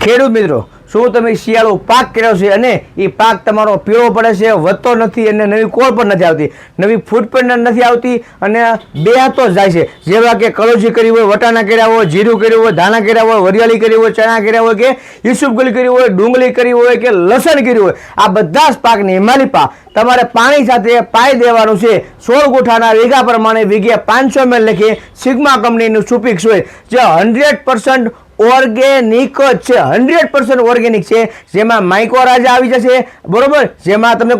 ખેડૂત મિત્રો, શું તમે શિયાળો પાક કર્યો છે અને એ પાક તમારો પીળો પડે છે, વધતો નથી અને નવી કોળ પણ નથી આવતી, નવી ફૂટ પણ નથી આવતી અને બે હાથો જાય છે? જેવા કે કલોજી કરી હોય, વટાણા કર્યા હોય, જીરું કર્યું હોય, ધાણા કર્યા હોય, વરિયાળી કરી હોય, ચણા કર્યા હોય, કે ઈસુબગુલ કરી હોય, ડુંગળી કરી હોય કે લસણ કર્યું હોય, આ બધા જ પાકની હિમાલી પાક તમારે પાણી સાથે પાઈ દેવાનું છે. 16 ગુઠાના વીઘા પ્રમાણે વીઘે 500 ml લખી સિગ્મા કંપનીનું સુપિક્સ હોય, જે 100% ઓર્ગેનિક છે, 100% ઓર્ગેનિક છે. જેમાં માઇક્રોરાજા આવી જશે, બરોબર, જેમાં તમને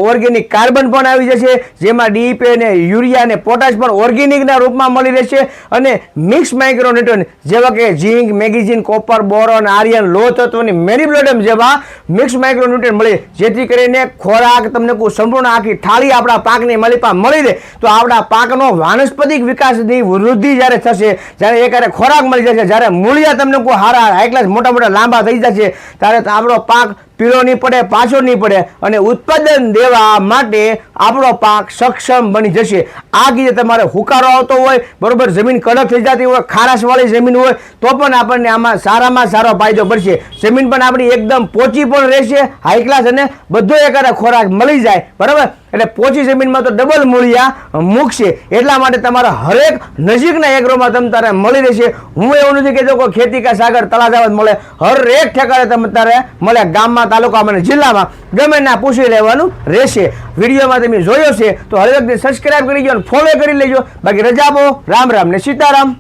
ઓર્ગેનિક કાર્બન પણ આવી જશે, જેમાં ડીપી ને યુરિયા ને પોટાશ પણ ઓર્ગેનિકના રૂપમાં મળી રહેશે અને મિક્સ માઇક્રોન્યુટ્રન જેવા કે ઝીંક, મેગ્નેશિયમ, કોપર, બોરોન, આયર્ન, લોહ તત્વની મેનિબ્લોડમ જેવા મિક્સ માઇક્રોન્યુટ્રન મળે, જેથી કરીને ખોરાક તમને સંપૂર્ણ આખી થાળી આપણા પાકની માલિપા મળી રહે. તો આપણા પાકનો વાનસ્પતિક વિકાસની વૃદ્ધિ જ્યારે થશે, જ્યારે એક ખોરાક મળી જશે, જ્યારે મૂળિયા તમને કોઈ હારા હાઈ ક્લાસ મોટા મોટા લાંબા થઈ જશે, ત્યારે આપણો પાક પીળો નહીં પડે, પાછો નહીં પડે અને ઉત્પાદન દેવા માટે આપણો પાક સક્ષમ બની જશે. આ કીધે તમારે હુકારો આવતો હોય, બરોબર, જમીન કડક થઈ જતી હોય, ખારાશવાળી જમીન હોય, તો પણ આપણને આમાં સારામાં સારો ફાયદો પડશે. જમીન પણ આપણી એકદમ પોચી પણ રહેશે, હાઈ ક્લાસ અને બધો એક ખોરાક મળી જાય, બરાબર. એટલે પોચી જમીનમાં તો ડબલ મૂળિયા મૂકશે. એટલા માટે તમારા હરેક નજીકના એગ્રોમાં તમે તારે મળી રહેશે. હું એવું નથી કહેતો કે ખેતી કા સાગર તળાજામાં મળે, હરેક ઠેકાણે તમે તારે મળે, ગામમાં, તાલુકામાં અને જિલ્લામાં ગમે ના પૂછી લેવાનું રહેશે. વિડીયોમાં તમે જોયો છે તો હરેકને સબસ્ક્રાઇબ કરી દો અને ફોલો કરી લેજો. બાકી રજા આપો. રામ રામ ને સીતારામ.